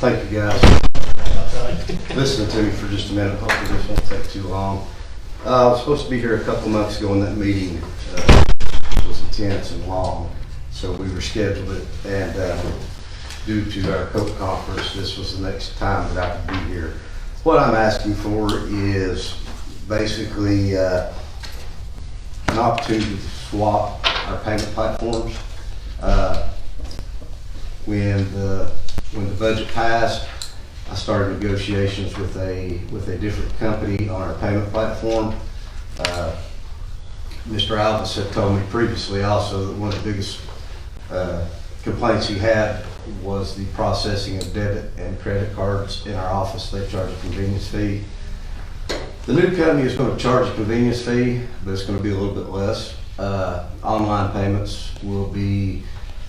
Thank you, guys. Listen to me for just a minute. Hopefully this won't take too long. I was supposed to be here a couple months ago, and that meeting was intense and long, so we rescheduled it. And due to our COPE conference, this was the next time that I could be here. What I'm asking for is basically an opportunity to swap our payment platforms. When the budget passed, I started negotiations with a different company on our payment platform. Mr. Alvis had told me previously also that one of the biggest complaints he had was the processing of debit and credit cards in our office. They charge a convenience fee. The new company is going to charge a convenience fee, but it's going to be a little bit less. Online payments will be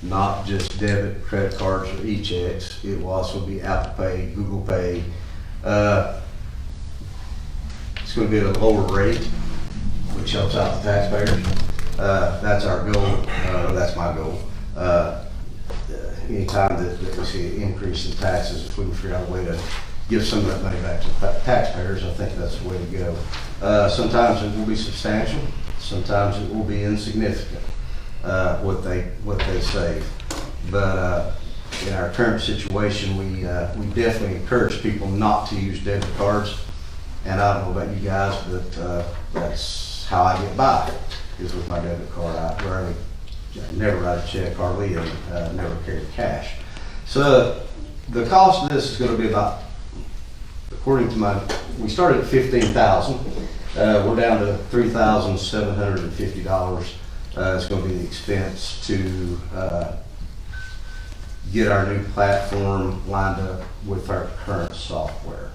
not just debit, credit cards, or e-checks. It will also be Apple Pay, Google Pay. It's going to be at a lower rate, which helps out the taxpayers. That's our goal. That's my goal. Anytime that we see an increase in taxes, if we can figure out a way to give some of that money back to taxpayers, I think that's the way to go. Sometimes it will be substantial. Sometimes it will be insignificant. What they save, but in our current situation, we definitely encourage people not to use debit cards. And I don't know about you guys, but that's how I get by, is with my debit card. I never write a check hardly, and never carry cash. So the cost of this is going to be about, according to we started at $15,000. We're down to $3,750. It's going to be the expense to get our new platform lined up with our current software.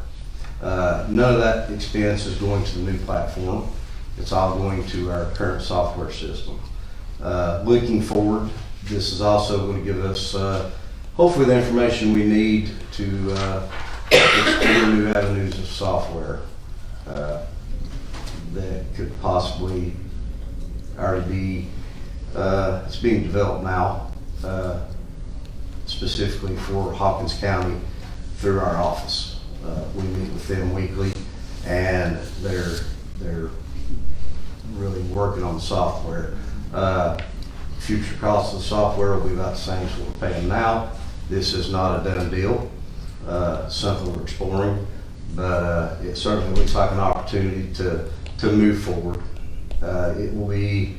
None of that expense is going to the new platform. It's all going to our current software system. Looking forward, this is also going to give us hopefully the information we need to explore new avenues of software that could possibly already be, it's being developed now, specifically for Hawkins County through our office. We meet with them weekly, and they're really working on the software. Future costs of the software will be about the same as what we're paying now. This is not a done deal, something we're exploring, but it certainly looks like an opportunity to move forward. It will be,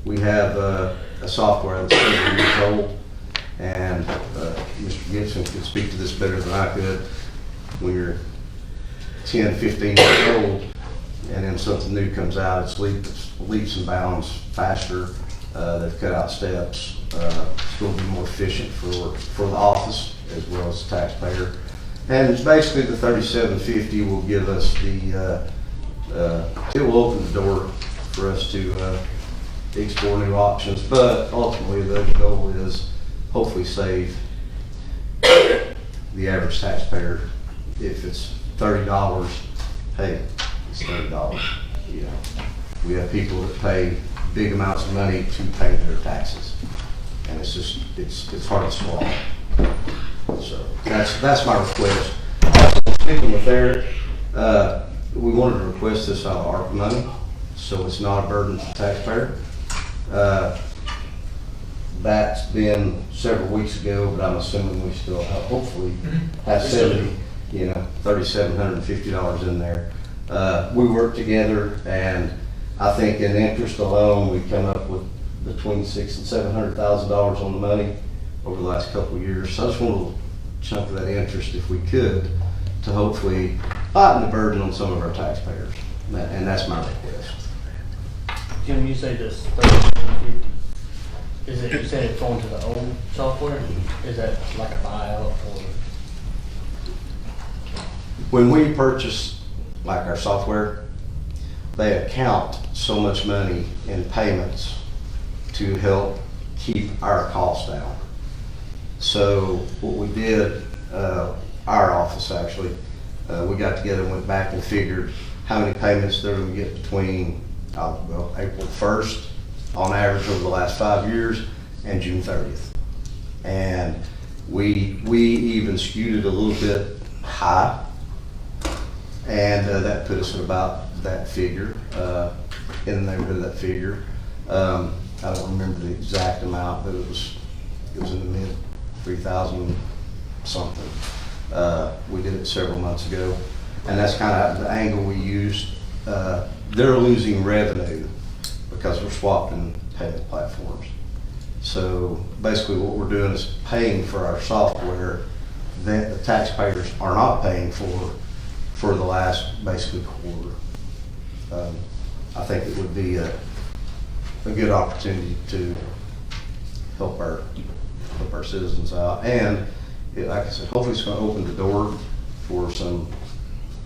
we have a software that's 30 years old, and Mr. Gibson could speak to this better than I could. When you're 10, 15 years old, and then something new comes out, it's leaps and bounds faster. They've cut out steps. It's going to be more efficient for the office as well as the taxpayer. And basically the $3,750 will give us it will open the door for us to explore new options, but ultimately the goal is hopefully save the average taxpayer. If it's $30, hey, it's $30. You know, we have people that pay big amounts of money to pay their taxes, and it's hard to swallow. So that's my request. Speaking with Eric, we wanted to request this out of ARPA money, so it's not a burden to the taxpayer. That's been several weeks ago, but I'm assuming we still hopefully have $3,750 in there. We work together, and I think in interest alone, we've come up with between $600,000 and $700,000 on the money over the last couple of years. So I just want a little chunk of that interest, if we could, to hopefully lighten the burden on some of our taxpayers, and that's my request. Jim, you say this 3,750. Is it, you said it's going to the old software? Is that like a buyout or? When we purchase like our software, they account so much money in payments to help keep our costs down. So what we did, our office actually, we got together and went back and figured how many payments they're going to get between April 1st on average over the last 5 years and June 30th. And We even skewed it a little bit high, and that put us at about that figure, in the neighborhood of that figure. I don't remember the exact amount, but it was in the mid 3,000 something. We did it several months ago, and that's kind of the angle we used. They're losing revenue because we're swapping payment platforms. So basically what we're doing is paying for our software that the taxpayers are not paying for the last basically quarter. I think it would be a good opportunity to help our citizens out. And like I said, hopefully it's going to open the door for some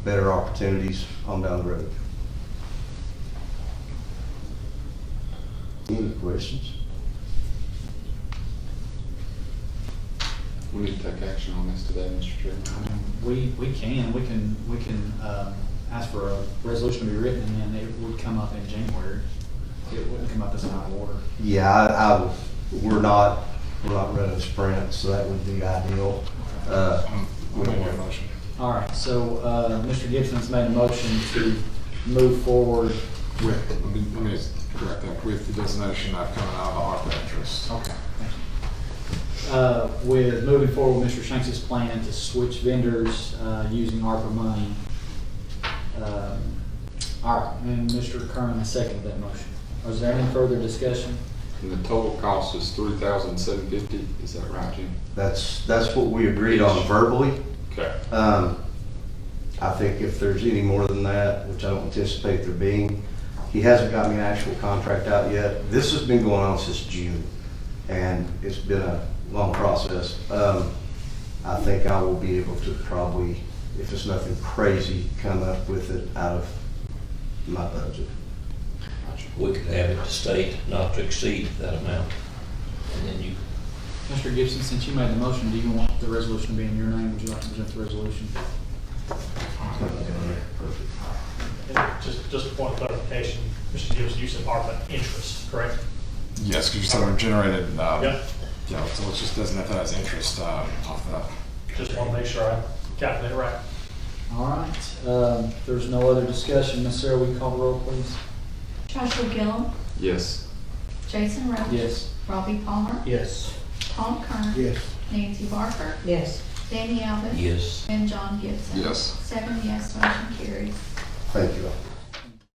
better opportunities on down the road. Any questions? We need to take action on this today, Mr. Chairman. We can ask for a resolution to be written, and then it would come up in January. It wouldn't come up as an out of order. Yeah, we're not running a sprint, so that would be ideal. We don't want a motion. All right, so Mr. Gibson's made a motion to move forward. Let me correct that, with the designation of coming out of the ARPA interest. Okay, thank you. With moving forward with Mr. Shanks' plan to switch vendors using ARPA money. All right, and Mr. Kerman has seconded that motion. Is there any further discussion? And the total cost is $3,750, is that right, Jim? That's what we agreed on verbally. Okay. I think if there's any more than that, which I don't anticipate there being, he hasn't got me an actual contract out yet. This has been going on since June, and it's been a long process. I think I will be able to probably, if it's nothing crazy, come up with it out of my budget. We could have it to state not to exceed that amount. And then you, Mr. Gibson, since you made the motion, do you want the resolution to be in your name? Would you like to present the resolution? Just a point of clarification, Mr. Gibson, you said ARPA interest, correct? Yes, because you said we generated, Yep. yeah, so let's just designate that as interest off that. Just want to make sure I calculate it right. All right, if there's no other discussion, Ms. Sarah, will you call the roll, please? Joshua Gillum, Yes. Jason Roach. Yes. Robbie Palmer. Yes. Tom Kern. Yes. Nancy Barker. Yes. Danny Elvis. yes. And John Gibson. Yes. 7 yes, motion carries. Thank you all.